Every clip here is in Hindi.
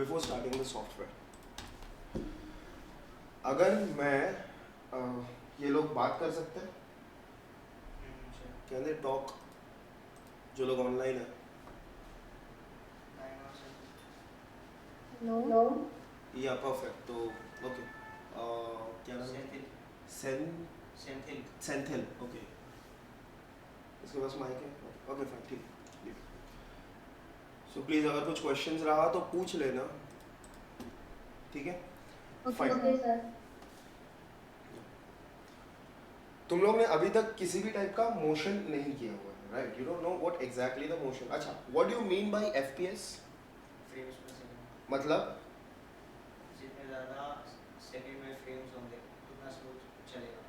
before starting the software. अगर मैं ये लोग बात कर सकते हैं, कैन दे टॉक, जो लोग ऑनलाइन है? No. या परफेक्ट. तो ओके, क्या नाम है? सेंथिल. ओके, इसके पास माइक है? ओके फाइन, ठीक. सो प्लीज अगर कुछ क्वेश्चंस रहा तो पूछ लेना, ठीक है? Okay, sir. तुम लोग ने अभी तक किसी भी टाइप का मोशन नहीं किया हुआ है, right? You don't know what exactly the motion. अच्छा, what do you mean by FPS? Frames per second. मतलब जितने ज़्यादा सेकंड में फ्रेम्स होंगे उतना स्मूथ चलेगा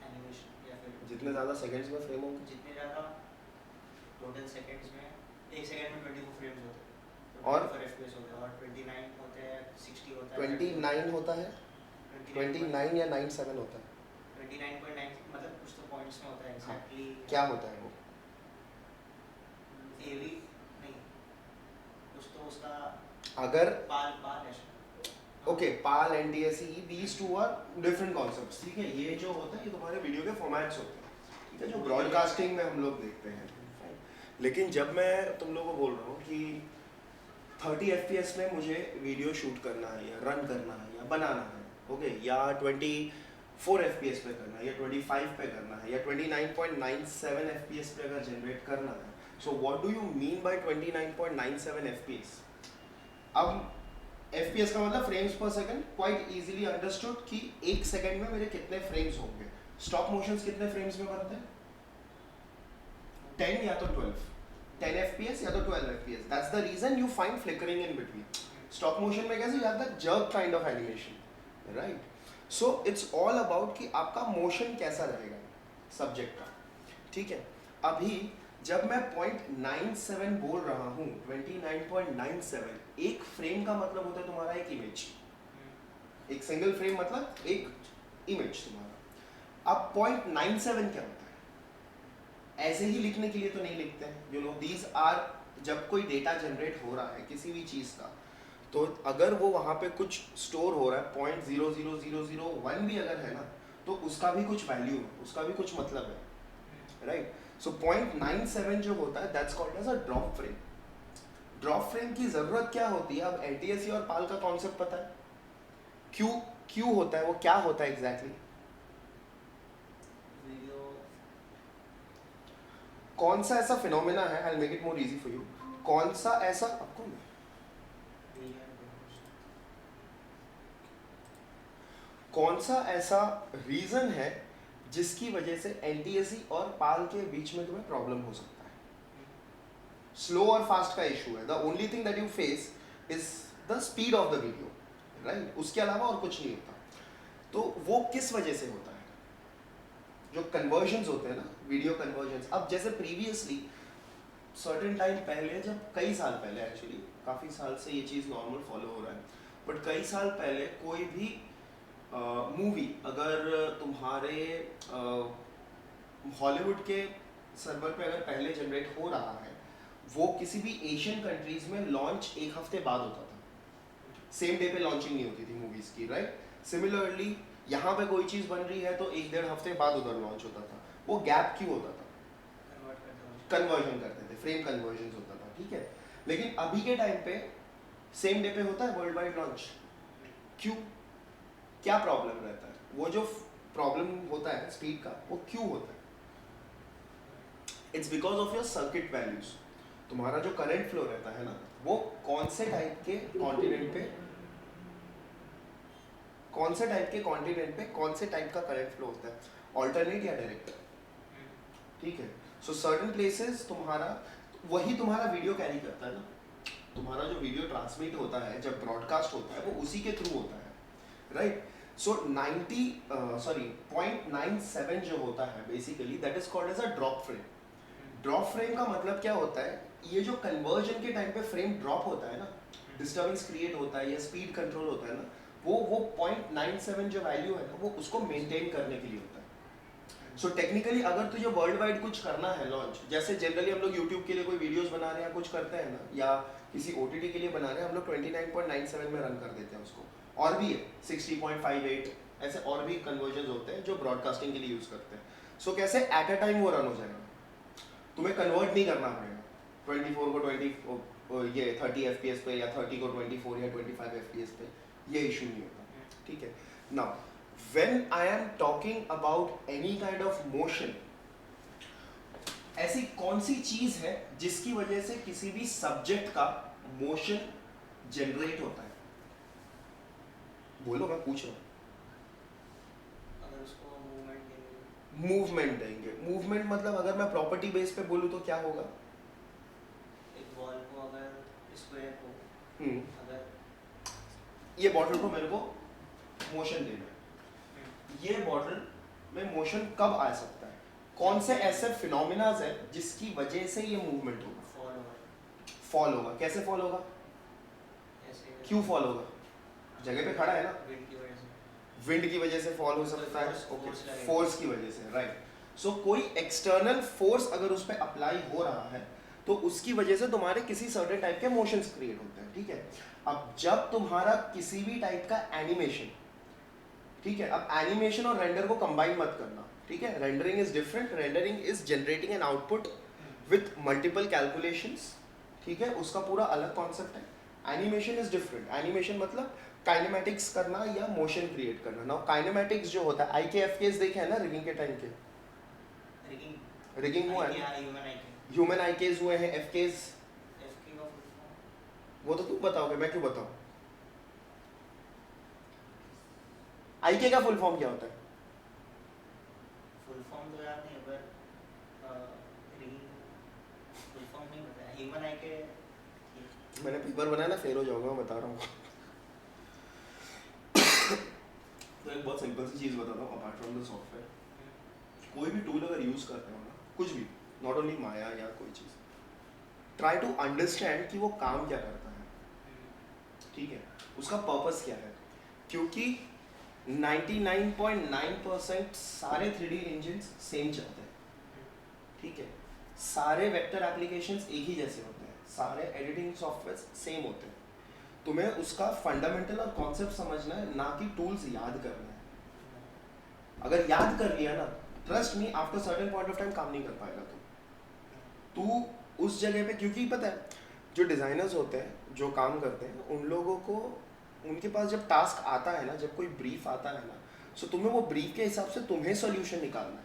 एनिमेशन. या फिर जितने ज़्यादा सेकंड्स में फ्रेम होंगे, जितने ज़्यादा टोटल सेकंड्स में, एक सेकंड में 24 फ्रेम्स होते हैं तो और 24 एफपीएस होते हैं, और 29 होते हैं, 60 होता है, 29 होता है, 29 या 97 होता है? 29.9 मतलब कुछ तो पॉइंट्स में होता है एग्जैक्टली. क्या होता है वो? एवी नहीं, कुछ तो उसका अगर पाल है. Okay, PAL and DSE, these two are different concepts, ठीक है? ये जो होता है ये तुम्हारे वीडियो के फॉर्मेट्स होते हैं, ठीक है, जो ब्रॉडकास्टिंग में हम लोग देखते हैं. लेकिन जब मैं तुम लोगों को बोल रहा हूँ कि 30 fps में मुझे वीडियो शूट करना है या रन करना है या बनाना है, ओके, या 24 fps पे करना है या 25 पे करना है या 29.97 fps पे अगर जनरेट करना है, so what do you mean bye 29.97 fps? अब fps का मतलब frames per second, quite easily understood कि एक सेकंड में मेरे कितने फ्रेम्स होंगे. स्टॉप मोशंस कितने फ्रेम्स में बनते हैं? 10 या तो 12, 10 fps या तो 12 fps. That's the reason you find flickering in between. Stop motion में कैसे you have the jerk kind of animation, right? So it's all about कि आपका मोशन कैसा रहेगा सब्जेक्ट का, ठीक है? अभी जब मैं 0.97 बोल रहा हूँ, 29.97, एक फ्रेम का मतलब होता है तुम्हारा एक इमेज. एक सिंगल फ्रेम मतलब एक इमेज तुम्हारा. अब 0.97 क्या होता है? ऐसे ही लिखने के लिए तो नहीं लिखते हैं, यू नो, दीज आर, जब कोई डेटा जनरेट हो रहा है किसी भी चीज़ का, तो अगर वो वहाँ पे कुछ स्टोर हो रहा है, 0.00001 भी अगर है ना, तो उसका भी कुछ वैल्यू है, उसका भी कुछ मतलब है, राइट? सो 0.97 जो होता है that's called as a drop frame. Drop frame की ज़रूरत क्या होती है? अब एनटीएससी और पाल का कॉन्सेप्ट पता है? क्यों होता है, वो क्या होता है एग्जैक्टली? कौन सा ऐसा फिनोमेना है, I will make it more easy for you, कौन सा ऐसा आपको कौन सा ऐसा रीजन है जिसकी वजह से एनटीएससी और पाल के बीच में तुम्हें प्रॉब्लम हो सकता है? स्लो और फास्ट का इशू है. The only thing that you face is the speed of the video, right? उसके अलावा और कुछ नहीं होता. तो वो किस वजह से होता है? जो कन्वर्जन्स होते हैं ना, वीडियो कन्वर्जन्स. अब जैसे प्रीवियसली सर्टेन टाइम पहले, जब कई साल पहले, एक्चुअली काफ़ी साल से ये चीज़ नॉर्मल फॉलो हो रहा है, बट कई साल पहले कोई भी मूवी अगर तुम्हारे हॉलीवुड के सर्वर पे अगर पहले जनरेट हो रहा है, वो किसी भी एशियन कंट्रीज में लॉन्च एक हफ्ते बाद होता था. सेम डे पे लॉन्चिंग नहीं होती थी मूवीज़ की, राइट? सिमिलरली यहाँ पे कोई चीज़ बन रही है तो 1-1.5 हफ्ते बाद उधर लॉन्च होता था. वो गैप क्यों होता था? कन्वर्जन करते थे, फ्रेम कन्वर्जन होता था, ठीक है? लेकिन अभी के टाइम पे सेम डे पे होता है वर्ल्ड वाइड लॉन्च. क्यों? क्या प्रॉब्लम रहता है? वो जो प्रॉब्लम होता है स्पीड का, वो क्यों होता है? It's because of your circuit values. तुम्हारा जो करंट फ्लो रहता है ना, वो कौन से टाइप के कॉन्टिनेंट पे, कौन से टाइप का करंट फ्लो होता है, ऑल्टरनेट या डायरेक्ट, ठीक है? सो सर्टेन प्लेसेस तुम्हारा, वही तुम्हारा वीडियो कैरी करता है ना. तुम्हारा जो वीडियो ट्रांसमिट होता है, जब ब्रॉडकास्ट होता है, वो उसी के थ्रू होता है, राइट? सो 0.97 जो होता है basically that is called as a drop frame. Drop frame का मतलब क्या होता है? ये जो कन्वर्जन के टाइम पे फ्रेम ड्रॉप होता है ना, डिस्टर्बेंस क्रिएट होता है या स्पीड कंट्रोल होता है ना, वो 0.97 जो वैल्यू है ना, वो उसको मेंटेन करने के लिए होता है. सो टेक्निकली अगर तुझे वर्ल्ड वाइड कुछ करना है लॉन्च, जैसे जनरली हम लोग यूट्यूब के लिए कोई वीडियोस बना रहे हैं कुछ करते हैं ना, या किसी OTT के लिए बना रहे हैं, हम लोग 29.97 में रन कर देते हैं उसको, और भी है 60.58, ऐसे और भी कन्वर्जन होते हैं जो ब्रॉडकास्टिंग के लिए यूज़ करते हैं। सो कैसे एट अ टाइम वो रन हो जाएगा, तुम्हें कन्वर्ट नहीं करना पड़ेगा 24 को 20 ये 30 FPS पे, या 30 को 24 या 25 FPS पे, ये इशू नहीं होता, ठीक है। Now when I am talking about any kind of motion, ऐसी कौन सी चीज है जिसकी वजह से किसी भी सब्जेक्ट का मोशन जनरेट होता है? बोलो, मैं पूछ रहा हूँ। अगर उसको मूवमेंट देंगे, मूवमेंट देंगे, मूवमेंट मतलब अगर मैं प्रॉपर्टी बेस पे बोलूँ तो क्या होगा? एक बॉल को अगर स्क्वायर को अगर ये बॉटल को मेरे को मोशन देना है, ये बॉटल में मोशन कब आ सकता है? कौन से ऐसे फिनोमिनाज है जिसकी वजह से ये मूवमेंट होगा? फॉल होगा, फॉल होगा। कैसे फॉल होगा? ऐसे क्यों फॉल होगा? जगह पे खड़ा है ना, विंड की वजह से, विंड की वजह से फॉल हो सकता है, Force ओके, लगेगा। फोर्स की वजह से, राइट। सो कोई एक्सटर्नल फोर्स अगर उस पर अप्लाई हो रहा है तो उसकी वजह से तुम्हारे किसी सर्टेन टाइप के मोशंस क्रिएट होते हैं, ठीक है। अब जब तुम्हारा किसी भी टाइप का एनिमेशन, ठीक है, अब एनिमेशन और रेंडर को कंबाइन मत करना, ठीक है। Rendering is different, rendering is generating an output with multiple calculations, ठीक है, उसका पूरा अलग कॉन्सेप्ट है। एनिमेशन इज डिफरेंट, एनिमेशन मतलब काइनेमैटिक्स करना या मोशन क्रिएट करना। नाउ काइनेमैटिक्स जो होता है, IKFKs देखे हैं ना रिगिंग के टाइम के, रिगिंग हुआ है, ह्यूमन आई के, ह्यूमन IKs हुए हैं, FKs, एफके का फुल फॉर्म, वो तो तुम बताओगे, मैं क्यों बताऊं? IK का फुल फॉर्म क्या होता है? फुल फॉर्म तो याद नहीं, पर रिगिंग फुल फॉर्म नहीं पता है। ह्यूमन आई के मैंने पेपर बनाया ना, फेल हो जाऊंगा, मैं बता रहा हूँ। तो एक बहुत सिंपल सी चीज़ बताता हूँ, अपार्ट फ्रॉम द सॉफ्टवेयर, कोई भी टूल अगर यूज़ करते हो ना, कुछ भी, नॉट ओनली माया या कोई चीज़, ट्राई टू अंडरस्टैंड कि वो काम क्या करता है, ठीक है, उसका पर्पस क्या है। क्योंकि 99.9% सारे 3D इंजन्स सेम चलते हैं, ठीक है, सारे वेक्टर एप्लीकेशंस एक ही जैसे होते हैं, सारे एडिटिंग सॉफ्टवेयर सेम होते हैं। तुम्हें उसका फंडामेंटल और कॉन्सेप्ट समझना है, ना कि टूल्स याद करना है। अगर याद कर लिया ना, trust me, after certain point of time काम नहीं कर पाएगा तू उस जगह पे। क्योंकि पता है, जो डिज़ाइनर्स होते हैं, जो काम करते हैं, उन लोगों को, उनके पास जब टास्क आता है ना, जब कोई ब्रीफ आता है ना, सो तुम्हें वो ब्रीफ के हिसाब से तुम्हें सोल्यूशन निकालना है।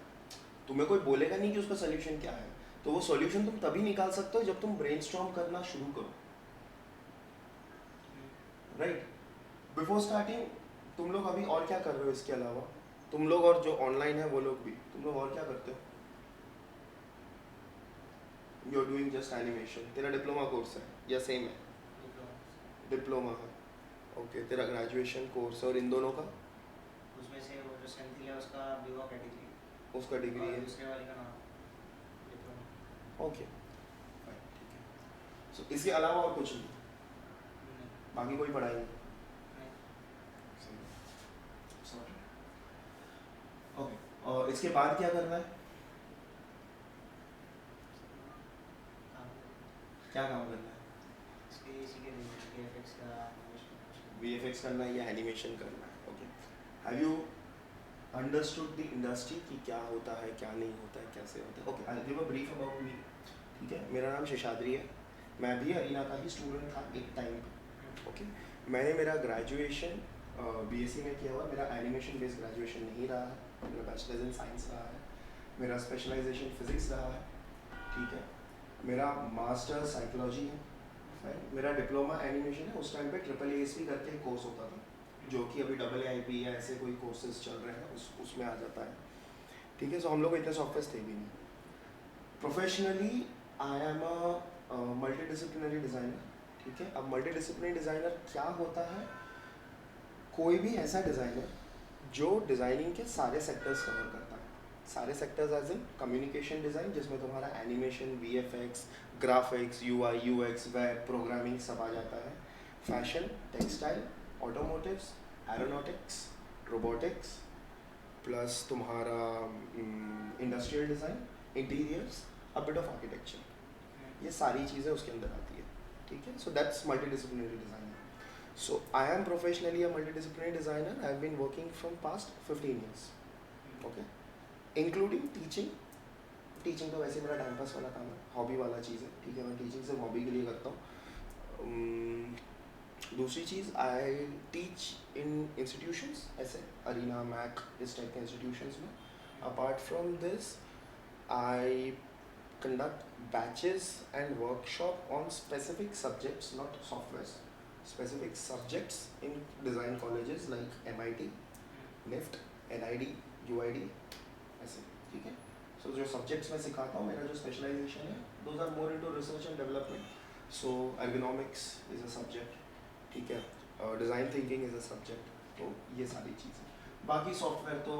तुम्हें कोई बोलेगा नहीं कि उसका सोल्यूशन क्या है, तो वो सोल्यूशन तुम तभी निकाल सकते हो जब तुम ब्रेनस्टॉर्म करना शुरू करो, राइट। बिफोर स्टार्टिंग तुम लोग अभी और क्या कर रहे हो इसके अलावा? तुम लोग और जो ऑनलाइन है वो लोग भी, तुम लोग और क्या करते हो? You are doing just animation. तेरा डिप्लोमा कोर्स है या सेम है? डिप्लोमा है, ओके। तेरा ग्रेजुएशन कोर्स और इन दोनों का? उसमें से वो जो सेंथिल है उसका बीवा कैटेगरी, उसका डिग्री है, दूसरे वाले का नाम डिप्लोमा। ओके, ठीक है। सो इसके अलावा और कुछ नहीं, बाकी कोई पढ़ाई नहीं? ओके, और इसके बाद क्या करना है? क्या काम करना है? VFX करना है या एनिमेशन करना है, okay. Have you understood the industry कि क्या होता है, क्या नहीं होता है, कैसे होता है? Okay, I will give a brief about me, ठीक है। मेरा नाम शेषाद्री है, मैं भी अरीना का ही स्टूडेंट था एक टाइम पे, ओके। मैंने मेरा ग्रेजुएशन BSc में किया हुआ, मेरा एनिमेशन बेस्ड ग्रेजुएशन नहीं रहा है, मेरा बैचलर्स इन साइंस रहा है, मेरा स्पेशलाइजेशन फिजिक्स रहा है, ठीक है। मेरा मास्टर साइकोलॉजी है, राइट। मेरा डिप्लोमा एनिमेशन है। उस टाइम पे AAASP करके एक कोर्स होता था, जो कि अभी AAIP या ऐसे कोई कोर्सेज चल रहे हैं, उसमें आ जाता है, ठीक है। सो हम लोग इतने सॉफ्टवेयर थे भी नहीं। Professionally I am a multi disciplinary designer, ठीक है। अब मल्टी डिसिप्लिनरी डिज़ाइनर क्या होता है? कोई भी ऐसा डिज़ाइनर जो डिज़ाइनिंग के सारे सेक्टर्स कवर करता है। सारे sectors as in communication design, जिसमें तुम्हारा animation, VFX, graphics, UI UX, web programming सब आ जाता है। Fashion, textile, automotives, aeronautics, robotics, plus तुम्हारा industrial design, interiors, a bit of architecture, ये सारी चीज़ें उसके अंदर आती है, ठीक है. So that's multidisciplinary designer. So I am professionally a multidisciplinary designer. I have been working from past 15 years, okay, including teaching. Teaching तो वैसे मेरा टाइम पास वाला काम है, हॉबी वाला चीज़ है, ठीक है. मैं टीचिंग सिर्फ हॉबी के लिए करता हूँ. दूसरी चीज़, आई टीच इन इंस्टीट्यूशंस, ऐसे अरीना, मैक, इस टाइप के इंस्टीट्यूशंस में. Apart from this, I conduct batches and workshop on specific subjects, not softwares, specific subjects in design colleges like MIT, NIFT, NID, UID, ऐसे, ठीक है. So जो subjects मैं सिखाता हूँ, मेरा जो specialization है, those are more into research and development. So ergonomics is a subject, ठीक है. Design thinking is a subject. तो ये सारी चीज़ें. बाकी software तो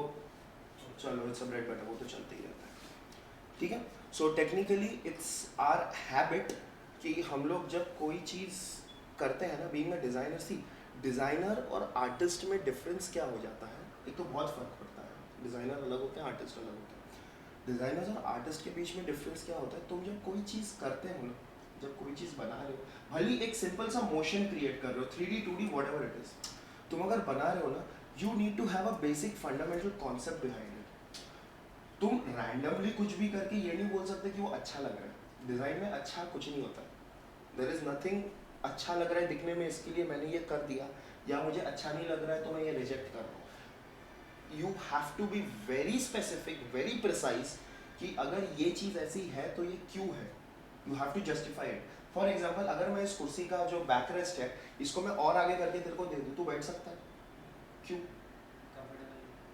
चलो it's a bread butter, वो तो चलते ही रहता है, ठीक है. So technically it's our habit कि हम लोग जब कोई चीज़ करते हैं ना, being a designer, see designer और आर्टिस्ट में डिफरेंस क्या हो जाता है. एक तो बहुत फ़र्क पड़ता है. डिज़ाइनर अलग होते हैं, आर्टिस्ट अलग होते हैं. डिज़ाइनर्स और आर्टिस्ट के बीच में डिफरेंस क्या होता है, तुम जब कोई चीज़ करते हो ना, जब कोई चीज़ बना रहे हो, भले एक सिंपल सा मोशन क्रिएट कर रहे हो, 3D 2D whatever it is, तुम अगर बना रहे हो ना, you need to have a basic fundamental concept behind it. तुम रैंडमली कुछ भी करके ये नहीं बोल सकते कि वो अच्छा लग रहा है. डिज़ाइन में अच्छा कुछ नहीं होता. देयर इज़ नथिंग अच्छा लग रहा है दिखने में, इसके लिए मैंने ये कर दिया, या मुझे अच्छा नहीं लग रहा है तो मैं ये रिजेक्ट कर रहा हूँ. You have to be very specific, very precise कि अगर ये चीज़ ऐसी है तो ये क्यों है. You have to justify it. For example, अगर मैं इस कुर्सी का जो बैक रेस्ट है, इसको मैं और आगे करके तेरे को दे दूँ, तू बैठ सकता है. क्यों?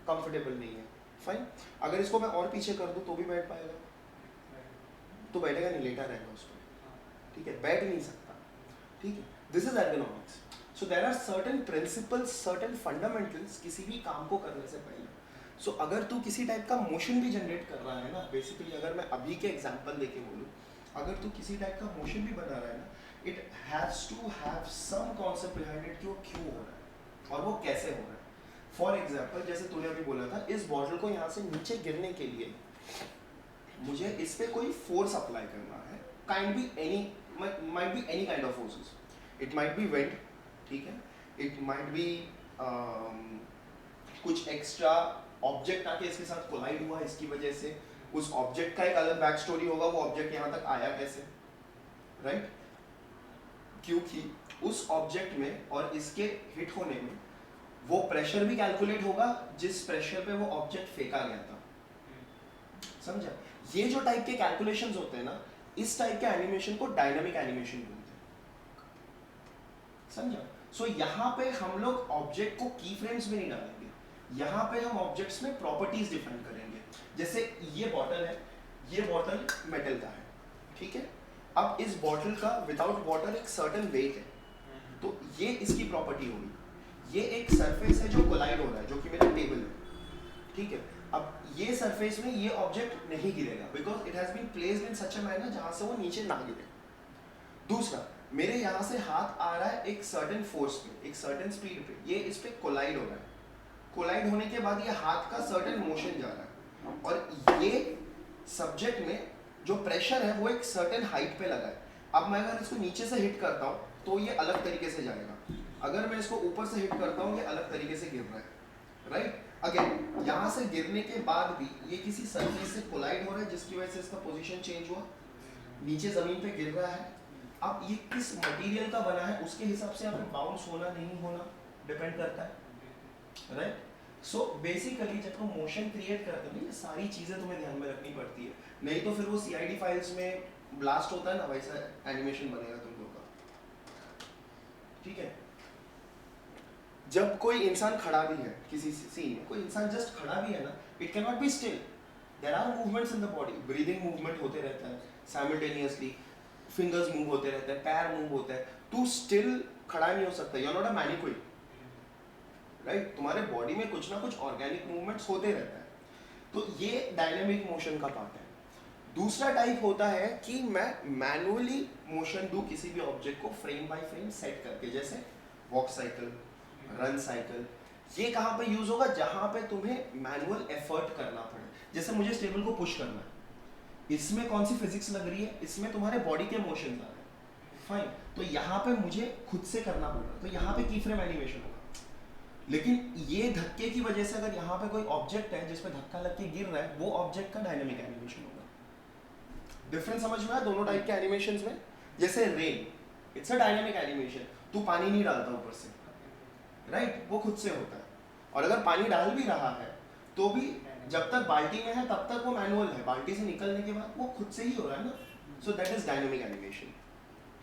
कंफर्टेबल नहीं है. फाइन. अगर इसको मैं और पीछे कर दूँ तो भी बैठ पाएगा? तो बैठेगा नहीं, लेटा रहेगा उस पर, ठीक है. बैठ नहीं सकता, ठीक है. This is ergonomics. So there are certain principles, certain fundamentals किसी भी काम को करने से पहले. सो अगर तू किसी टाइप का मोशन भी जनरेट कर रहा है ना, बेसिकली अगर मैं अभी के एग्जांपल देके बोलूँ, अगर तू किसी टाइप का मोशन भी बना रहा है ना, it has to have some concept behind it कि वो क्यों हो रहा है और वो कैसे हो रहा है. फॉर एग्जाम्पल, जैसे तूने अभी बोला था, इस बॉटल को यहाँ से नीचे गिरने के लिए मुझे इस पे कोई फोर्स अप्लाई करना है. Kind be any, might be any kind of forces. It might be wind, ठीक है. इट माइट बी कुछ एक्स्ट्रा ऑब्जेक्ट आके इसके साथ कोलाइड हुआ, इसकी वजह से उस ऑब्जेक्ट का एक अलग बैक स्टोरी होगा, वो ऑब्जेक्ट यहाँ तक आया कैसे, राइट. क्योंकि उस ऑब्जेक्ट में और इसके हिट होने में वो प्रेशर भी कैलकुलेट होगा जिस प्रेशर पे वो ऑब्जेक्ट फेंका गया था. समझा? ये जो टाइप के कैलकुलेशंस होते हैं ना, इस टाइप के एनिमेशन को डायनामिक एनिमेशन बोलते हैं. समझा? सो यहाँ पे हम लोग ऑब्जेक्ट को की फ्रेम्स में नहीं डालेंगे. यहाँ पे हम ऑब्जेक्ट्स में प्रॉपर्टीज डिफाइन करेंगे. जैसे ये बॉटल है, ये बॉटल मेटल का है, ठीक है. अब इस बॉटल का विदाउट वाटर एक सर्टेन वेट है, तो ये इसकी प्रॉपर्टी होगी. ये एक सरफेस है जो कोलाइड हो रहा है, जो कि मेरा टेबल है, ठीक है. अब ये सरफेस में ये ऑब्जेक्ट नहीं गिरेगा because it has been placed in such a manner जहां से वो नीचे ना गिरे. दूसरा, मेरे यहाँ से हाथ आ रहा है एक सर्टेन फोर्स पे, एक सर्टेन स्पीड पे, ये इस पे कोलाइड हो रहा है. कोलाइड होने के बाद ये हाथ का सर्टेन मोशन जा रहा है, और ये सब्जेक्ट में जो प्रेशर है वो एक सर्टेन हाइट पे लगा है. अब मैं अगर इसको नीचे से हिट करता हूँ तो ये अलग तरीके से जाएगा. अगर मैं इसको ऊपर से हिट करता हूँ, ये अलग तरीके से गिर रहा है, राइट. अगेन, यहाँ से गिरने के बाद भी ये किसी सरफेस से कोलाइड हो रहा है जिसकी वजह से इसका पोजीशन चेंज हुआ, नीचे जमीन पे गिर रहा है. अब ये किस मटेरियल का बना है उसके हिसाब से आपको बाउंस होना नहीं होना डिपेंड करता है, राइट. सो बेसिकली जब तुम मोशन क्रिएट करते हो, ये सारी चीज़ें तुम्हें ध्यान में रखनी पड़ती है, नहीं तो फिर वो CID फाइल्स में ब्लास्ट होता है ना, वैसा एनिमेशन बनेगा तुम लोग का, ठीक है. जब कोई इंसान खड़ा भी है किसी सीन में, कोई इंसान जस्ट खड़ा भी है ना, it can not be still. There are movements in the body, breathing movement होते रहता है साइमल्टेनियसली, फिंगर्स मूव होते रहते हैं, पैर मूव होता है. तू स्टिल खड़ा नहीं हो सकता. You are not a mannequin, right. तुम्हारे बॉडी में कुछ ना कुछ ऑर्गेनिक मूवमेंट्स होते रहता है. तो ये डायनेमिक मोशन का पार्ट है. दूसरा टाइप होता है कि मैं मैनुअली मोशन दूं किसी भी ऑब्जेक्ट को फ्रेम बाय फ्रेम सेट करके, जैसे वॉक साइकिल, रन साइकिल, ये कहाँ पे यूज होगा? जहाँ पे तुम्हें मैनुअल एफर्ट करना पड़े। जैसे मुझे इस टेबल को पुश करना है, इसमें कौन सी फिजिक्स लग रही है? इसमें तुम्हारे बॉडी के मोशन आ रहे हैं, फाइन। तो यहाँ पे मुझे खुद से करना पड़ रहा है, तो यहाँ पे की फ्रेम एनिमेशन होगा। लेकिन ये धक्के की वजह से अगर यहाँ पे कोई ऑब्जेक्ट है जिसपे धक्का लग के गिर रहा है, वो ऑब्जेक्ट का डायनेमिक एनिमेशन होगा। डिफरेंस समझ में आया दोनों टाइप के एनिमेशंस में? जैसे rain, it's a dynamic animation, तू पानी नहीं डालता ऊपर से, राइट, वो खुद से होता है। और अगर पानी डाल भी रहा है तो भी जब तक बाल्टी में है तब तक वो मैनुअल है, बाल्टी से निकलने के बाद वो खुद से ही हो रहा है ना, so that is dynamic animation.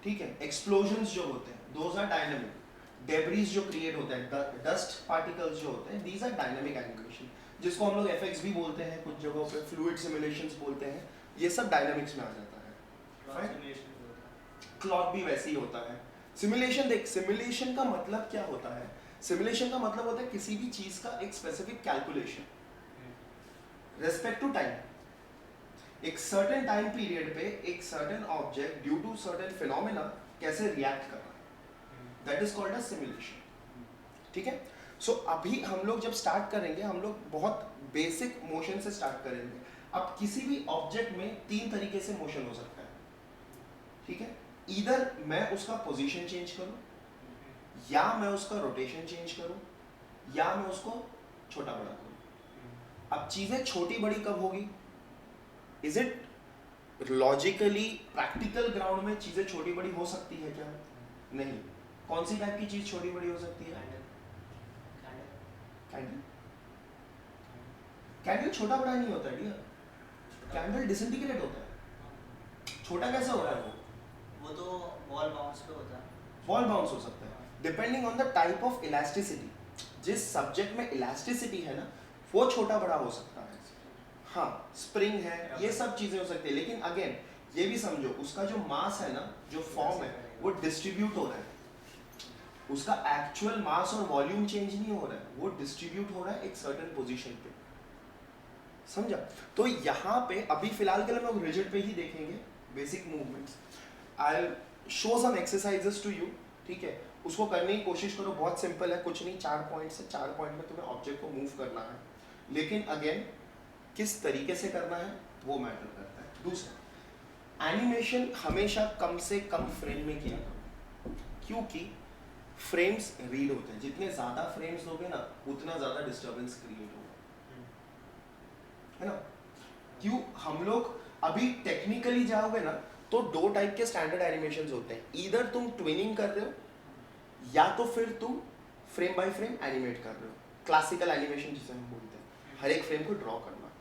ठीक है, एक्सप्लोजन्स जो होते हैं दोज आर डायनेमिक, डेब्रीज जो क्रिएट होता है, डस्ट पार्टिकल्स जो होते हैं, दीज आर डायनेमिक एनिमेशन, जिसको हम लोग एफएक्स भी बोलते हैं, कुछ जगहों पे फ्लूइड सिमुलेशंस बोलते हैं, ये सब डायनेमिक्स में आ जाता है। क्लॉक भी वैसे ही होता है। सिमुलेशन देख, सिमुलेशन का मतलब क्या होता है? सिमुलेशन का मतलब होता है किसी भी चीज का एक specific calculation respect to time. एक सर्टेन टाइम पीरियड पे एक certain object due to certain phenomena कैसे रिएक्ट कर रहा है, that is called a simulation. ठीक है, सो अभी हम लोग जब स्टार्ट करेंगे, हम लोग बहुत बेसिक मोशन से स्टार्ट करेंगे। अब किसी भी ऑब्जेक्ट में तीन तरीके से मोशन हो सकता है, ठीक है, इधर मैं उसका पोजीशन चेंज करूं, या मैं उसका रोटेशन चेंज करूं, या मैं उसको छोटा बड़ा करूं। अब चीजें छोटी बड़ी कब होगी? Is it logically practical ground में चीजें छोटी बड़ी हो सकती है क्या? नहीं। कौन सी टाइप की चीज छोटी बड़ी हो सकती है? कैंडल। कैंडल छोटा बड़ा नहीं होता है डियर, कैंडल डिसइंटीग्रेट होता है। छोटा कैसे हो रहा है वो तो वॉल बाउंस पे होता है, वॉल बाउंस हो सकता है depending on the type of elasticity. जिस सब्जेक्ट में इलास्टिसिटी है ना, वो छोटा बड़ा हो सकता है। हाँ, स्प्रिंग है, ये सब चीजें हो सकती है। लेकिन अगेन ये भी समझो, उसका जो मास है ना, जो फॉर्म है, वो डिस्ट्रीब्यूट हो रहा है। उसका एक्चुअल मास और वॉल्यूम चेंज नहीं हो रहा है, वो डिस्ट्रीब्यूट हो रहा है एक सर्टेन पोजीशन पे। समझा? तो यहाँ पे अभी फिलहाल के लिए हम लोग रिजिड पे ही देखेंगे basic movements. I will show some exercises to you, ठीक है, उसको करने की कोशिश करो। बहुत सिंपल है, कुछ नहीं, 4 पॉइंट से 4 पॉइंट में तुम्हें ऑब्जेक्ट को मूव करना है, लेकिन अगेन किस तरीके से करना है वो मैटर करता है। दूसरा, एनिमेशन हमेशा कम से कम फ्रेम में किया करो, क्योंकि फ्रेम्स रीड होते हैं। जितने ज्यादा फ्रेम्स दोगे ना, उतना ज्यादा डिस्टर्बेंस क्रिएट होगा, है ना? क्यों? हम लोग अभी टेक्निकली जाओगे ना, तो 2 टाइप के स्टैंडर्ड एनिमेशंस होते हैं। ईदर तुम ट्विनिंग कर रहे हो, या तो फिर तुम फ्रेम बाय फ्रेम एनिमेट कर रहे हो। क्लासिकल एनिमेशन जिसे हम बोलते हैं, हर एक फ्रेम को ड्रॉ करना,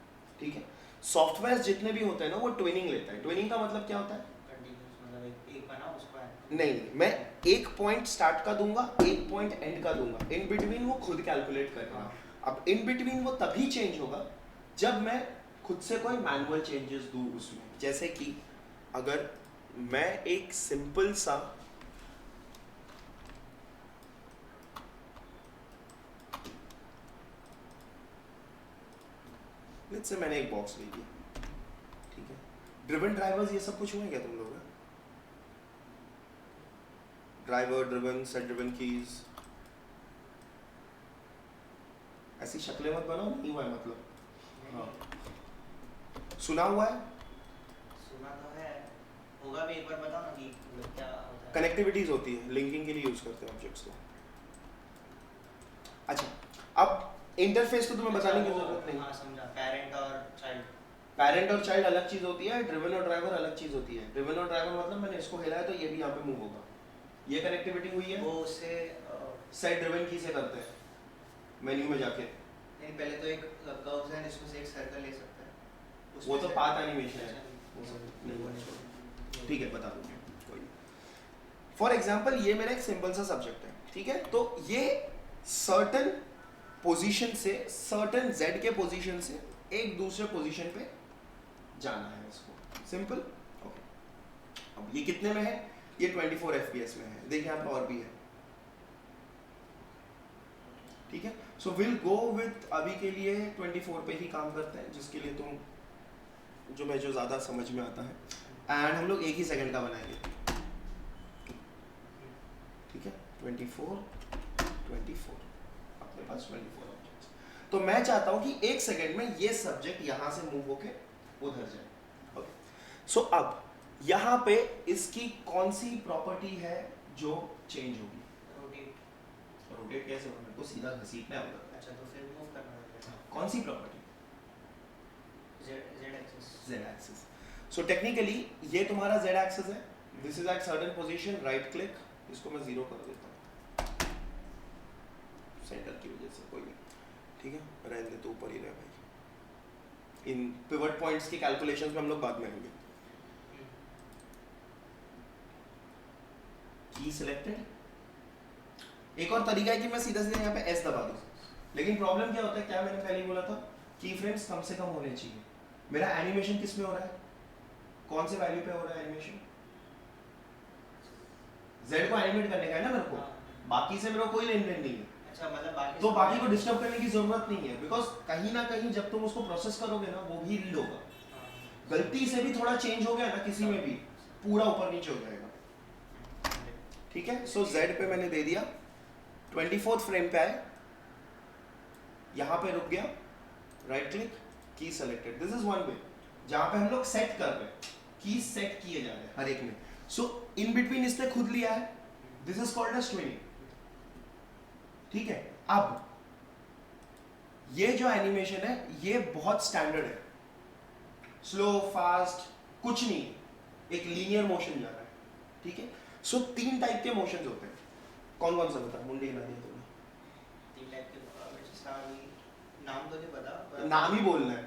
ठीक है। सॉफ्टवेयर जितने भी होते हैं ना, वो ट्विनिंग लेता है। ट्विनिंग का मतलब क्या होता है? एक बना उसको नहीं, मैं एक पॉइंट स्टार्ट का दूंगा, एक पॉइंट एंड का दूंगा, इन बिटवीन वो खुद कैलकुलेट करेगा। अब इन बिटवीन वो तभी चेंज होगा जब मैं खुद से कोई मैनुअल चेंजेस दूं उसमें। जैसे कि अगर मैं एक सिंपल सा लेट्स से मैंने एक बॉक्स ले लिया, ठीक है, ड्रिवन ड्राइवर्स ये सब कुछ हुए क्या तुम लोग? Driver driven, set driven keys, ऐसी शक्लें मत बनाओ, नहीं हुआ है मतलब। हाँ, सुना हुआ है? सुना तो है, होगा भी। एक बार बताओ ना कि क्या होता है। कनेक्टिविटीज होती है, लिंकिंग के लिए यूज करते हैं ऑब्जेक्ट्स को। अच्छा, अब इंटरफेस तो तुम्हें बताने की जरूरत नहीं। हाँ समझा, पेरेंट और चाइल्ड। पेरेंट और चाइल्ड अलग चीज होती है, ड्रिवन और ड्राइवर अलग चीज होती है। ड्रिवन और ड्राइवर मतलब मैंने इसको हिलाया तो ये भी यहाँ पे मूव होगा, ये कनेक्टिविटी हुई है। वो उससे सेट ड्रिवन की से करते हैं मेन्यू में जाके। नहीं, पहले तो एक कर्व्स है, इसमें से एक सर्कल ले सकता है। वो तो पाथ एनिमेशन है, अच्छा, वो सब नहीं हुआ। ठीक है, बता दूंगा कोई। फॉर एग्जाम्पल ये मेरा एक सिंपल सा सब्जेक्ट है, ठीक है, तो ये सर्टन पोजीशन से, सर्टन जेड के पोजीशन से एक दूसरे पोजीशन पे जाना है इसको, सिंपल। ओके, अब ये कितने में है? ये 24 FPS में है। देखिए यहाँ पे और भी है, ठीक है। सो विल गो विथ, अभी के लिए 24 पे ही काम करते हैं, जिसके लिए तुम जो ज़्यादा समझ में आता है। एंड हम लोग एक ही सेकंड का बनाएंगे, ठीक है। 24 24 अब अपने पास 24 ऑब्जेक्ट्स। तो मैं चाहता हूं कि 1 सेकेंड में ये सब्जेक्ट यहां से मूव होके उधर जाए। ओके, सो अब यहां पे इसकी कौन सी प्रॉपर्टी है जो चेंज होगी? रोटेट। रोटेट कैसे होगा? मेरे को सीधा घसीटना है उधर। अच्छा, तो फिर मूव करना है। कौन सी property? Z axis. Z axis. So technically ये तुम्हारा Z एक्सिस है, this is at certain position, right click, इसको मैं 0 कर देता हूँ सेंटर की वजह से, कोई नहीं, ठीक है, रहने दे तो ऊपर ही रहे भाई। इन पिवट पॉइंट्स की कैलकुलेशंस में हम लोग बाद में आएंगे। की सिलेक्टेड। एक और तरीका है कि मैं सीधा सीधा यहाँ पे S दबा दूँ, लेकिन प्रॉब्लम क्या होता है, क्या मैंने पहले बोला था, की फ्रेम्स कम से कम होने चाहिए। मेरा एनिमेशन किस में हो रहा है, कौन से वैल्यू पे हो रहा है एनिमेशन? Z को एनिमेट करने का है ना मेरे को, बाकी से मेरे को कोई लेन देन नहीं है। अच्छा, मतलब तो बाकी को डिस्टर्ब करने की जरूरत नहीं है, बिकॉज कहीं ना कहीं जब तुम उसको प्रोसेस करोगे ना, वो भी रीड होगा। गलती से भी थोड़ा चेंज हो गया ना किसी में भी, पूरा ऊपर नीचे हो जाएगा। ठीक है, सो Z पे मैंने दे दिया, 24th फ्रेम पे आए, यहां पे रुक गया, राइट क्लिक, की selected. This is one way जहां पे हम लोग सेट कर रहे हैं, की सेट किए जा रहे हैं हर एक में। सो इन बिटवीन इसने खुद लिया है, this is called as tweening. ठीक है, अब ये जो एनिमेशन है ये बहुत स्टैंडर्ड है, स्लो फास्ट कुछ नहीं, एक लीनियर मोशन जा रहा है। ठीक है, सो 3 टाइप के मोशंस होते हैं। कौन कौन सा बता, मुंडे हिला दिया तुमने। 3 टाइप के नाम तो नहीं पता, पर नाम ही बोलना है।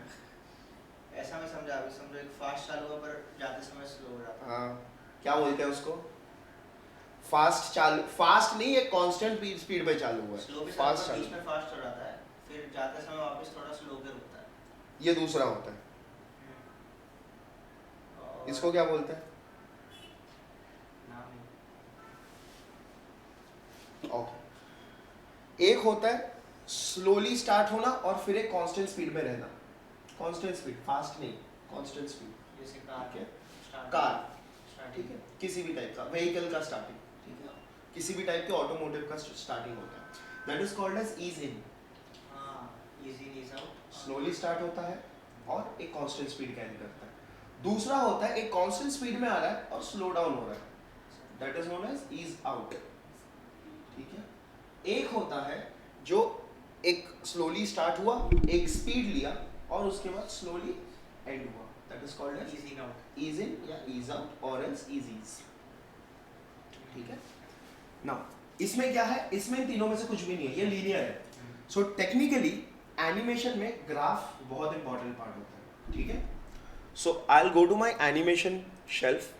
ऐसा मैं समझा, अभी समझो एक फास्ट चालू हुआ पर जाते समय स्लो हो जाता है। हाँ, क्या बोलते हैं उसको? फास्ट चालू, फास्ट नहीं, एक कांस्टेंट स्पीड पे चालू हुआ स्लो है, भी फास्ट चलता है, बीच चालू, में फास्ट हो जाता है, फिर जाते समय वापस थोड़ा स्लो पे रुकता है। ये दूसरा होता है। और इसको क्या बोलते हैं? नाम नहीं। ओके, एक होता है स्लोली स्टार्ट होना और फिर एक कांस्टेंट स्पीड में रहना। कांस्टेंट स्पीड, फास्ट नहीं, कांस्टेंट स्पीड। जैसे कार ठीक है, स्टार्ट, कार, स्टार्टिंग। ठीक है, किसी भी टाइप का व्हीकल का स्टार्टिंग, ठीक है, किसी भी टाइप के ऑटोमोटिव का स्टार्टिंग होता है, that is called as ease in. हाँ, easy ease out. Slowly start होता है और एक कांस्टेंट स्पीड कैरी करता है। दूसरा होता है एक कांस्टेंट स्पीड में आ रहा है और स्लो डाउन हो रहा है, that is known as ease out. ठीक है, एक होता है जो एक स्लोली स्टार्ट हुआ, एक स्पीड लिया और उसके बाद स्लोली एंड हुआ, that is called as easy out. Ease in या ईज आउट और एल्स ईज ईज। ठीक है, नाउ इसमें क्या है, इसमें इन तीनों में से कुछ भी नहीं है, ये लीनियर है। सो टेक्निकली एनिमेशन में ग्राफ बहुत इंपॉर्टेंट पार्ट होता है। ठीक है, so I will go to my animation shelf.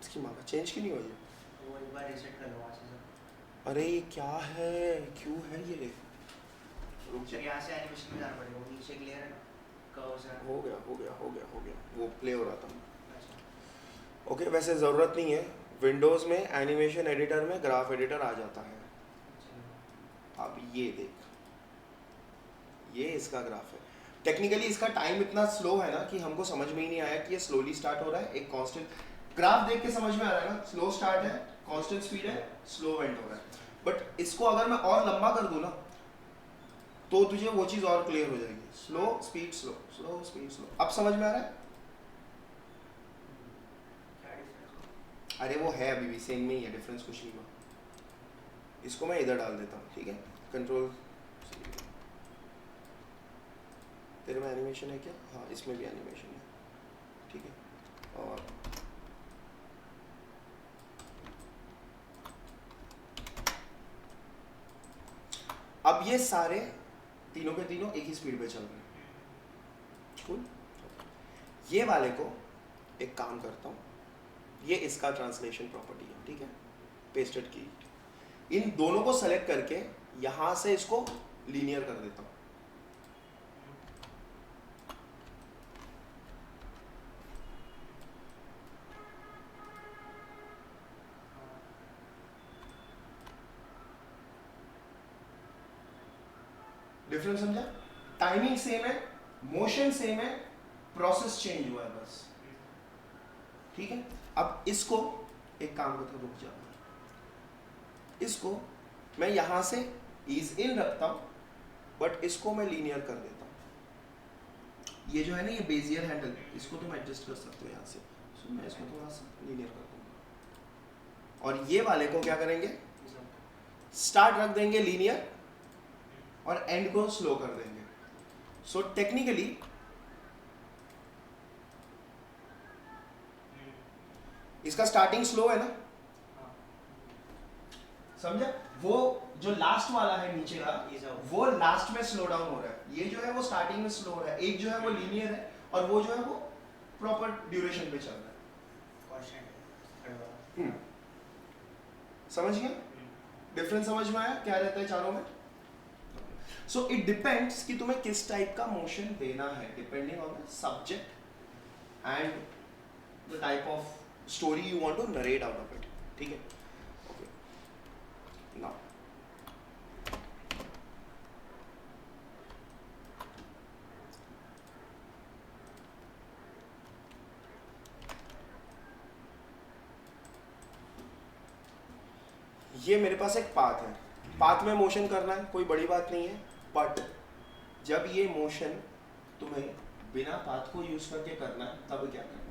इसकी माँ का चेंज क्यों नहीं हुआ ये? वो एक बार रीसेट कर लो वहाँ से। अरे ये क्या है, क्यों है ये? रुक जा, यहाँ से एनिमेशन में जाना पड़ेगा, वो नीचे क्लियर है ना, कर्व्स है। हो गया हो गया हो गया हो गया, वो प्ले हो रहा था। अच्छा। ओके, वैसे ज़रूरत नहीं है, विंडोज़ में एनिमेशन एडिटर में ग्राफ एडिटर आ जाता है। अब ये देख, ये इसका ग्राफ है। टेक्निकली इसका टाइम इतना स्लो है ना कि हमको समझ में ही नहीं आया कि ये स्लोली स्टार्ट हो रहा है, एक कांस्टेंट ग्राफ देख के समझ में आ रहा है ना, स्लो स्टार्ट है, कांस्टेंट स्पीड है, स्लो एंड हो रहा है। बट इसको अगर मैं और लंबा कर दूं ना तो तुझे वो चीज़ और क्लियर हो जाएगी, slow speed slow, slow speed slow. अब समझ में आ रहा है? अरे वो है अभी भी सेम में ही है, डिफरेंस कुछ नहीं हुआ। इसको मैं इधर डाल देता हूँ, ठीक है, कंट्रोल। तेरे में एनिमेशन है क्या? हाँ, इसमें भी एनिमेशन है, ठीक है। और अब ये सारे तीनों के तीनों एक ही स्पीड पे चल रहे हैं। कूल। ये वाले को एक काम करता हूँ, ये इसका ट्रांसलेशन प्रॉपर्टी है, ठीक है, पेस्टेड की। इन दोनों को सेलेक्ट करके यहां से इसको लीनियर कर देता हूँ। डिफरेंस समझा? टाइमिंग सेम है, मोशन सेम है, प्रोसेस चेंज हुआ है बस। ठीक है, अब इसको एक काम करके रुक जाओ, इसको मैं यहाँ से इज इन रखता हूँ, बट इसको मैं लीनियर कर देता हूँ। ये जो है ना ये बेजियर हैंडल, इसको तुम एडजस्ट कर सकते हो यहाँ से, सो मैं इसको थोड़ा सा लीनियर कर दूंगा। और ये वाले को क्या करेंगे, स्टार्ट रख देंगे लीनियर और एंड को स्लो कर देंगे। सो टेक्निकली इसका स्टार्टिंग स्लो है ना, समझा? वो जो लास्ट वाला है नीचे का वो लास्ट में स्लो डाउन हो रहा है, ये जो है वो स्टार्टिंग में स्लो हो रहा है। एक जो है वो लीनियर है और वो जो है वो प्रॉपर ड्यूरेशन पे चल रहा है। समझ गया डिफरेंस? समझ में आया क्या रहता है चारों में? सो इट डिपेंड्स कि तुम्हें किस टाइप का मोशन देना है, depending on the subject and the type of story you want to narrate out of it. ठीक है, ओके। नाउ ये मेरे पास एक पाथ है, पाथ में मोशन करना है, कोई बड़ी बात नहीं है। बट जब ये मोशन तुम्हें बिना पाथ को यूज करके करना है तब क्या करना है?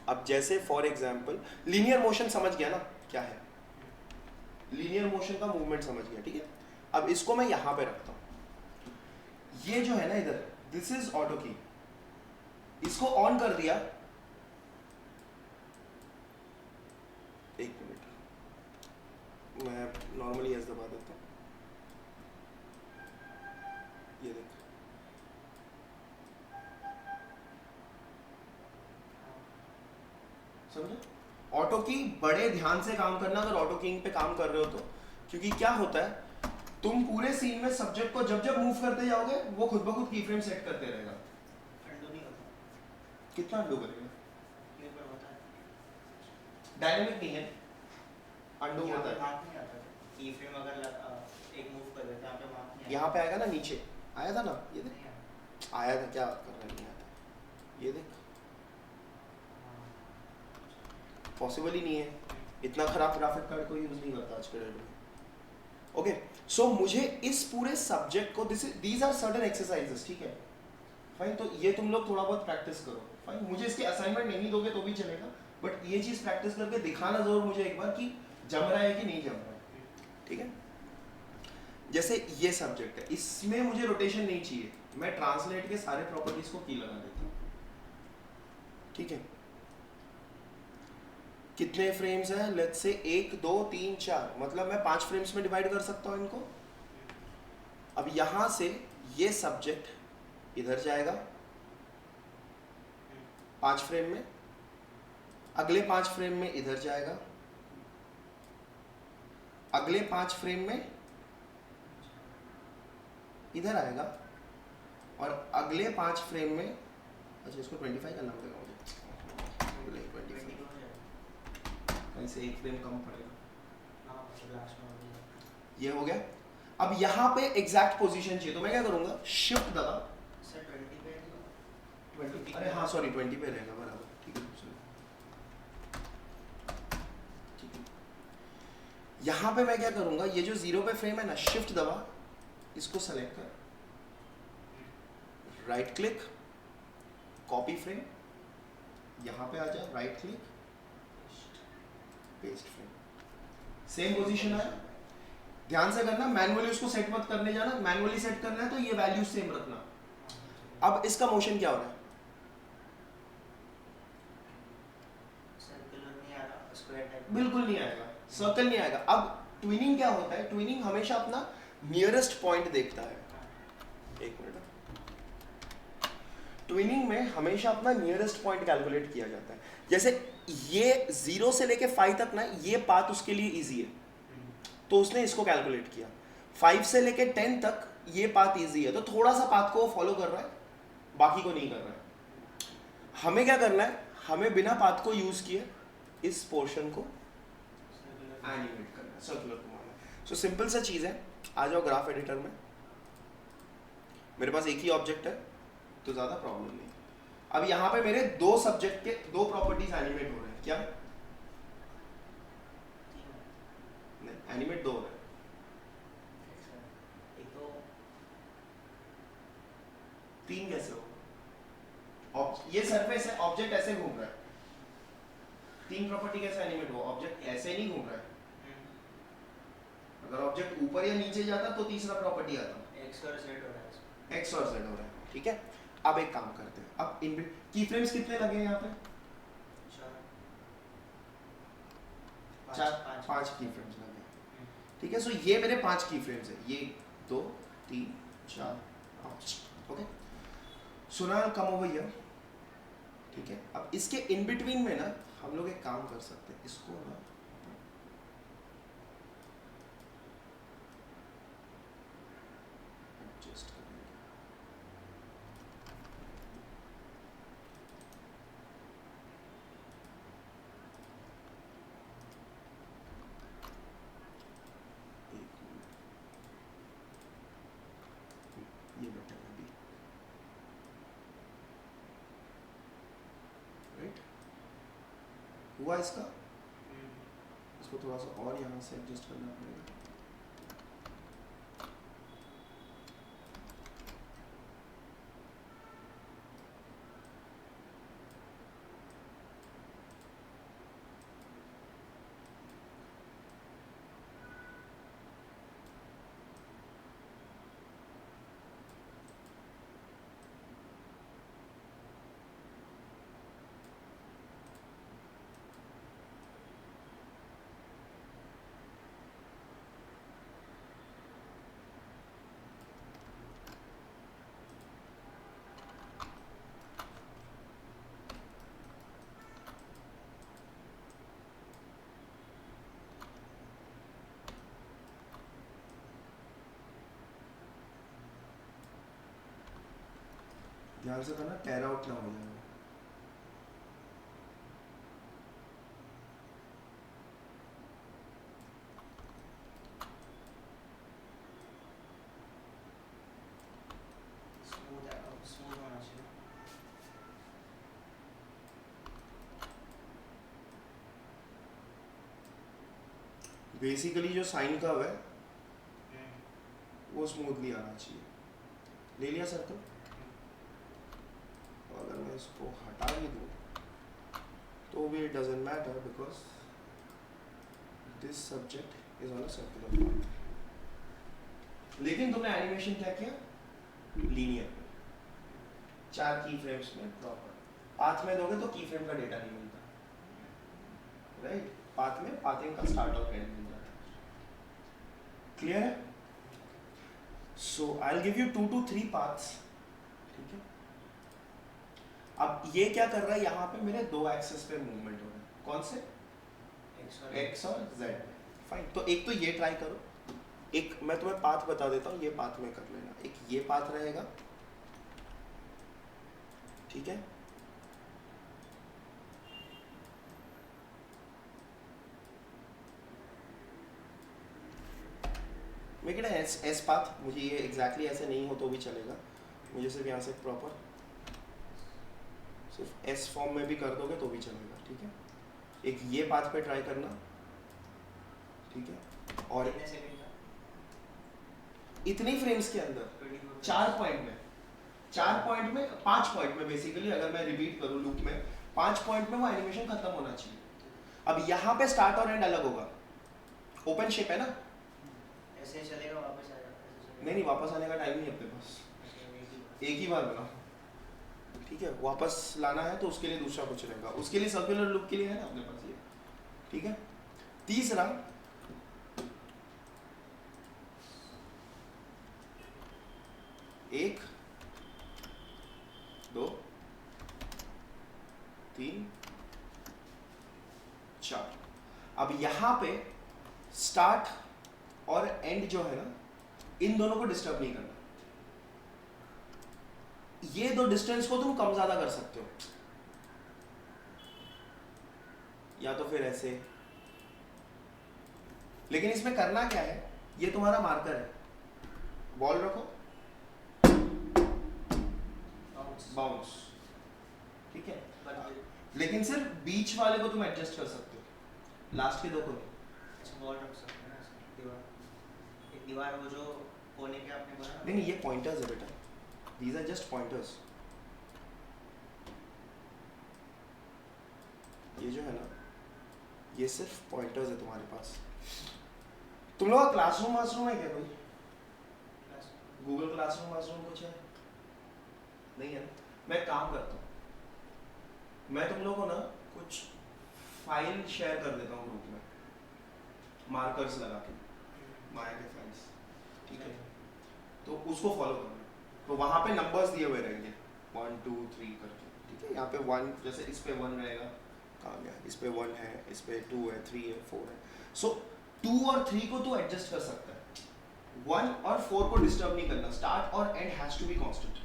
अब जैसे फॉर एग्जांपल लीनियर मोशन समझ गया ना क्या है, लीनियर मोशन का मूवमेंट समझ गया, ठीक है। अब इसको मैं यहां पे रखता हूं, ये जो है ना इधर, दिस इज ऑटो की, इसको ऑन कर दिया, एक मिनट मैं नॉर्मली ऐसे दबा देता हूँ, ये देख, समझे? ऑटो की बड़े ध्यान से काम करना अगर ऑटो किंग पे काम कर रहे हो तो, क्योंकि क्या होता है तुम पूरे सीन में सब्जेक्ट को जब जब मूव करते जाओगे वो खुद ब खुद की फ्रेम सेट करते रहेगा। कितना अंडू करेगा? डायनेमिक नहीं है, अंडू होता है। की फ्रेम अगर एक मूव कर देता है पे यहाँ पे आएगा ना, नीचे आया था ना, ये देख आया था, क्या कर रहा है, नहीं आया था, ये देख पॉसिबल ही नहीं है, इतना खराब ग्राफिक कार्ड कोई यूज नहीं करता आज के डेट में। ओके, सो मुझे इस पूरे सब्जेक्ट को, दीज आर सर्टेन एक्सरसाइजेस, ठीक है फाइन, तो ये तुम लोग थोड़ा बहुत प्रैक्टिस करो, फाइन। मुझे इसके असाइनमेंट नहीं दोगे तो भी चलेगा, बट ये चीज प्रैक्टिस करके दिखाना जरूर मुझे एक बार कि जम रहा है कि नहीं जम रहा है, ठीक है। जैसे ये सब्जेक्ट है, इसमें मुझे रोटेशन नहीं चाहिए, मैं ट्रांसलेट के सारे प्रॉपर्टीज को की लगा देता हूँ, ठीक है। कितने फ्रेम्स हैं? लेट्स से 1 2 3 4, मतलब मैं 5 फ्रेम्स में डिवाइड कर सकता हूँ इनको। अब यहां से ये सब्जेक्ट इधर जाएगा 5 फ्रेम में, अगले 5 फ्रेम में इधर जाएगा, अगले 5 फ्रेम में इधर आएगा, और अगले 5 फ्रेम में, अच्छा इसको 25 करना पड़ेगा मुझे, 25 कहीं से एक फ्रेम कम पड़ेगा, ये हो गया। अब यहाँ पे एग्जैक्ट पोजीशन चाहिए, तो मैं क्या करूंगा, शिफ्ट दबा, अरे हाँ सॉरी 20 पे रहेगा, बराबर, ठीक है ठीक है। यहाँ पे मैं क्या करूंगा, ये जो 0 पे फ्रेम है ना, शिफ्ट दबा, इसको सेलेक्ट कर, राइट क्लिक, कॉपी फ्रेम, यहाँ पे आ जा, right click, paste frame, same position आया। ध्यान से करना, मैनुअली उसको सेट मत करने जाना, मैनुअली सेट करना है तो ये वैल्यू सेम रखना। अब इसका मोशन क्या हो रहा है, बिल्कुल नहीं आएगा, सर्कल नहीं आएगा। अब ट्विनिंग क्या होता है, ट्विनिंग हमेशा अपना नियरेस्ट पॉइंट देखता है, एक मिनट, ट्विनिंग में हमेशा अपना नियरेस्ट पॉइंट कैलकुलेट किया जाता है। जैसे ये 0 से लेके 5 तक ना, ये पाथ उसके लिए इजी है, तो उसने इसको कैलकुलेट किया। 5 से लेके 10 तक ये पाथ इजी है, तो थोड़ा सा पाथ को फॉलो कर रहा है, बाकी को नहीं कर रहा है। हमें क्या करना है, हमें बिना पाथ को यूज किए इस पोर्शन को एनिमेट करना है, सर्कुलर घुमाना है। सो सिंपल सा चीज है, आ जाओ ग्राफ एडिटर में, मेरे पास एक ही ऑब्जेक्ट है तो ज्यादा प्रॉब्लम नहीं। अब यहाँ पे मेरे 2 सब्जेक्ट के 2 प्रॉपर्टीज एनिमेट हो रहे हैं, क्या नहीं, एनिमेट दो हो रहा है। एक तो तीन कैसे होगा? ये सरफेस है, ऑब्जेक्ट ऐसे घूम रहा है, तीन प्रॉपर्टी कैसे एनिमेट हुआ? ऑब्जेक्ट ऐसे नहीं घूम रहा है। अगर ऑब्जेक्ट ऊपर या नीचे जाता तो तीसरा प्रॉपर्टी आता, एक्स और जेड हो रहा है। एक्स और जेड हो रहा है। ठीक है, अब एक काम करते हैं, अब इन की फ्रेम्स कितने लगे हैं यहाँ पे? चार, पांच की फ्रेम्स लगे हैं। ठीक है, सो ये मेरे 5 की फ्रेम्स है, ये 2 3 4 5। Okay, so now come over here. ठीक है, अब इसके इन बिटवीन में ना हम लोग एक काम कर सकते हैं, इसको ना एडजस्ट करेंगे। एक मिनट, ये बेटर है अभी, राइट? हुआ इसका, इसको थोड़ा सा और यहाँ से एडजस्ट करना पड़ेगा। ध्यान से करना, टेयर आउट ना हो जाए। स्मूथ होना चाहिए। बेसिकली जो साइन कर्व है वो स्मूथली आना चाहिए। ले लिया सर्कल, तो अगर मैं इसको हटा भी दूँ तो भी it doesn't matter because this subject is on a circular path. लेकिन तुमने एनिमेशन क्या किया? लीनियर, 4 की फ्रेम्स में प्रॉपर। पाथ में दोगे तो की फ्रेम का डेटा नहीं मिलता, राइट? पाथ में पाथिंग का स्टार्ट और एंड मिल जाता है। क्लियर है? So I will give you 2 to 3 paths. ठीक है, अब ये क्या कर रहा है, यहाँ पे मेरे 2 एक्सेस पे मूवमेंट हो रहा है। कौन से? एक्स और जेड। फाइन, तो एक तो ये ट्राई करो, एक मैं तुम्हें पाथ बता देता हूँ, ये पाथ में कर लेना। एक ये पाथ रहेगा, ठीक है? Make it S path. मुझे ये एग्जैक्टली ऐसे नहीं हो तो भी चलेगा, मुझे सिर्फ यहाँ से प्रॉपर सिर्फ एस फॉर्म में भी कर दोगे तो भी चलेगा। ठीक है, एक ये पाथ पे ट्राई करना, ठीक है? और इतनी फ्रेम्स के अंदर 4 पॉइंट में, 4 पॉइंट में, 5 पॉइंट में बेसिकली, अगर मैं रिपीट करूँ लूप में, 5 पॉइंट में वो एनिमेशन खत्म होना चाहिए। अब यहाँ पे स्टार्ट और एंड अलग होगा, ओपन शेप है ना, ऐसे चलेगा, वापस आ जाएगा। नहीं वापस आने का टाइम नहीं है अपने पास, एक ही बार बनाओ। ठीक है, वापस लाना है तो उसके लिए दूसरा कुछ रहेगा, उसके लिए सर्कुलर लूप के लिए है ना अपने पास ये। ठीक है, तीसरा, एक 2 3 4। अब यहां पे स्टार्ट और एंड जो है ना, इन दोनों को डिस्टर्ब नहीं करना। ये दो डिस्टेंस को तुम कम ज्यादा कर सकते हो, या तो फिर ऐसे, लेकिन इसमें करना क्या है, ये तुम्हारा मार्कर है, बॉल रखो, बाउंस। ठीक है, लेकिन सिर्फ बीच वाले को तुम एडजस्ट कर सकते हो, लास्ट के दो को नहीं। अच्छा, बॉल रख सकते हैं ना? दीवार, एक दीवार वो जो कोने पे आपने बोला ना, नहीं ये पॉइंटर्स है बेटा, दीज आर जस्ट पॉइंटर्स। ये जो है ना, ये सिर्फ पॉइंटर्स है तुम्हारे पास। तुम लोग का क्लासरूम वासरूम है क्या कोई? गूगल क्लासरूम वासरूम कुछ है? नहीं है ना? मैं एक काम करता हूँ, मैं तुम लोगों को ना कुछ फाइल शेयर कर देता हूँ ग्रुप में, मार्कर्स लगा के, माया के फाइल्स, ठीक है? तो उसको फॉलो करना। तो वहाँ पे नंबर्स दिए हुए रहेंगे 1 2 3 करके, ठीक है? यहाँ पे 1, जैसे इस पे 1 रहेगा, कहाँ गया? इस पे 1 है, इस पे 2 है, 3 है, 4 है। सो 2 और 3 को तो एडजस्ट कर सकता है, 1 और 4 को डिस्टर्ब नहीं करना। स्टार्ट और end has to be constant.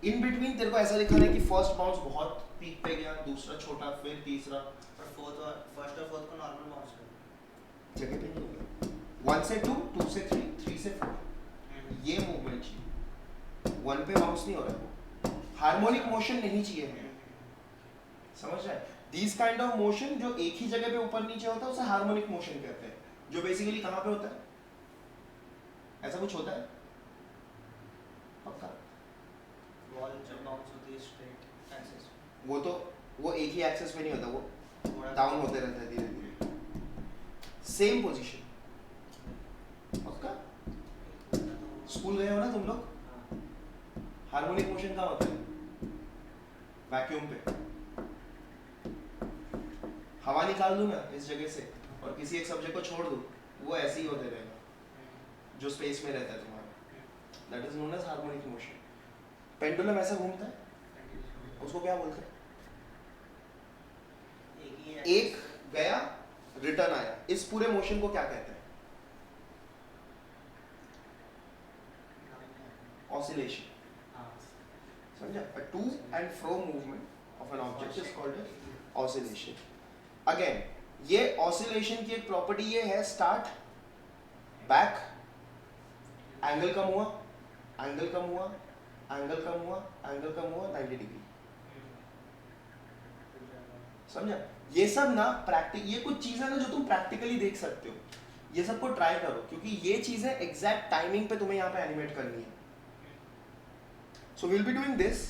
In between तेरे को ऐसा दिखा रहा है कि फर्स्ट बाउंस बहुत पीक पे गया, दूसरा छोटा, फिर तीसरा, और फोर्थ और फर्स्ट और फोर्थ को नॉर्मल बाउंस कर, जगह पे नहीं होगा। 1 से 2, 2 से 3, 3 से 4, ये मूवमेंट चाहिए। 1 पे बाउंस नहीं हो रहा है, वो हार्मोनिक मोशन नहीं चाहिए हमें, समझ रहा है? दीज काइंड ऑफ मोशन जो एक ही जगह पे ऊपर नीचे होता है उसे हार्मोनिक मोशन कहते हैं, जो बेसिकली कहाँ पे होता है? ऐसा कुछ होता है पक्का? बॉल जब बाउंस होती है स्ट्रेट एक्सिस, वो एक ही एक्सेस पे नहीं होता, वो थोड़ा डाउन होते रहता है धीरे धीरे, सेम पोजीशन। पक्का? स्कूल गए हो ना तुम लोग? हाँ, हार्मोनिक मोशन कहाँ होता है? वैक्यूम पे। हवा निकाल दूं मैं इस जगह से और किसी एक सब्जेक्ट को छोड़ दूं, वो ऐसे ही होते रहेगा जो स्पेस में रहता है तुम्हारा। That is known as harmonic motion. Pendulum ऐसा घूमता है, उसको क्या बोलते हैं? एक गया, रिटर्न आया, इस पूरे मोशन को क्या कहते हैं? ऑसिलेशन। समझा? A to and fro movement of an object is called as oscillation. Again, ये oscillation की एक प्रॉपर्टी ये है, स्टार्ट, बैक, एंगल कम हुआ, एंगल कम हुआ, एंगल कम हुआ, एंगल कम हुआ, 90 डिग्री। समझा? ये सब ना ये कुछ चीजें ना जो तुम प्रैक्टिकली देख सकते हो, ये सब को ट्राई करो, क्योंकि ये चीजें एग्जैक्ट टाइमिंग पे तुम्हें यहाँ पे एनिमेट करनी है। So will be doing this.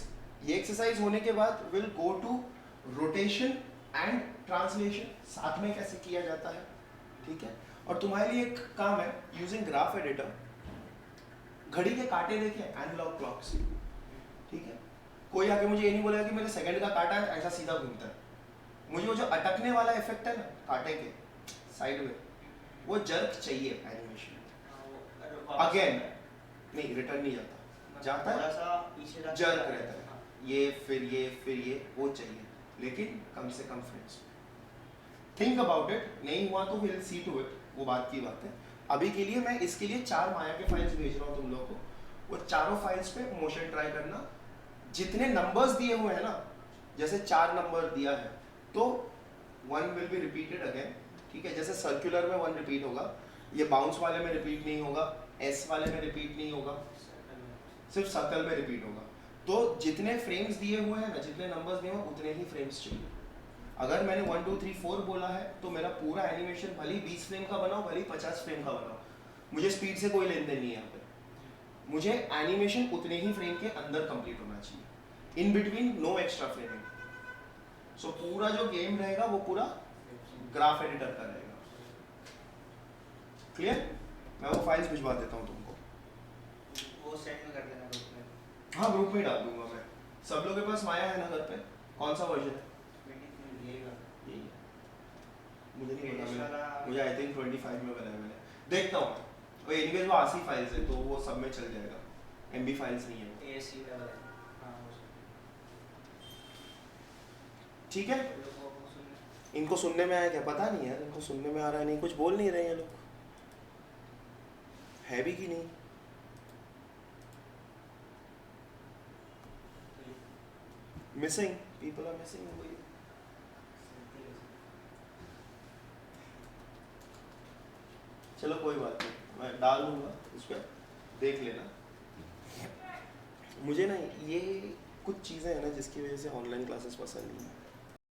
ये एक्सरसाइज होने के बाद will go to rotation and translation, साथ में कैसे किया जाता है, ठीक है? और तुम्हारे लिए एक काम है, यूजिंग ग्राफ एडिटर, घड़ी के कांटे देखे, एनालॉग क्लॉक्स, ठीक है? कोई आके मुझे ये नहीं बोलेगा कि मेरे सेकंड का कांटा है ऐसा सीधा घूमता है। मुझे वो जो अटकने वाला इफेक्ट है ना कांटे के साइड में, वो जर्क चाहिए एनिमेशन। अगेन नहीं, रिटर्न नहीं जाता है, थोड़ा सा पीछे जाता जर्क रहता है, ये फिर ये फिर ये, वो चाहिए, लेकिन कम से कम फ्रेम्स। थिंक अबाउट इट, नहीं हुआ तो विल सी टू इट, वो बात की बात है। अभी के लिए मैं इसके लिए 4 माया के फाइल्स भेज रहा हूँ तुम लोगों को, वो चारों फाइल्स पे मोशन ट्राई करना। जितने नंबर्स दिए हुए हैं ना, जैसे 4 नंबर दिया है तो 1 विल बी रिपीटेड अगेन, ठीक है? जैसे सर्कुलर में 1 रिपीट होगा, ये बाउंस वाले में रिपीट नहीं होगा, एस वाले में रिपीट नहीं होगा, सिर्फ सर्कल में रिपीट होगा। तो जितने फ्रेम्स दिए हुए हैं ना, जितने नंबर्स दिए हुए हैं, उतने ही फ्रेम्स चाहिए। अगर मैंने 1 2 3 4 बोला है तो मेरा पूरा एनिमेशन भले ही 20 फ्रेम का बनाओ, भले ही 50 फ्रेम का बनाओ, मुझे स्पीड से कोई लेन देन नहीं है यहाँ पे। मुझे एनिमेशन उतने ही फ्रेम के अंदर कंप्लीट होना चाहिए, in between no extra framing. So पूरा जो गेम रहेगा वो पूरा ग्राफ एडिटर का रहेगा। क्लियर? मैं वो फाइल्स भिजवा देता हूँ तुमको। वो सेट में कर देना ग्रुप में। हाँ, ग्रुप में डाल दूंगा मैं। सब लोगों के पास माया है ना घर पे? कौन सा वर्जन है? यही है। मुझे नहीं पता, मैंने मुझे आई थिंक 25 में बनाया मैंने, देखता हूँ। वो एनीवेज वो आसी फाइल्स है तो वो सब में चल जाएगा, एमबी फाइल्स नहीं है। एएससी लेवल है। हाँ, ठीक है? इनको सुनने में आया क्या? पता नहीं यार, इनको सुनने में आ रहा है नहीं, कुछ बोल नहीं रहे हैं लोग, है भी कि नहीं? Missing people are missing. चलो कोई बात नहीं, मैं डाल दूंगा उस पर, देख लेना। मुझे ना ये कुछ चीज़ें हैं ना जिसकी वजह से ऑनलाइन क्लासेस पसंद नहीं है।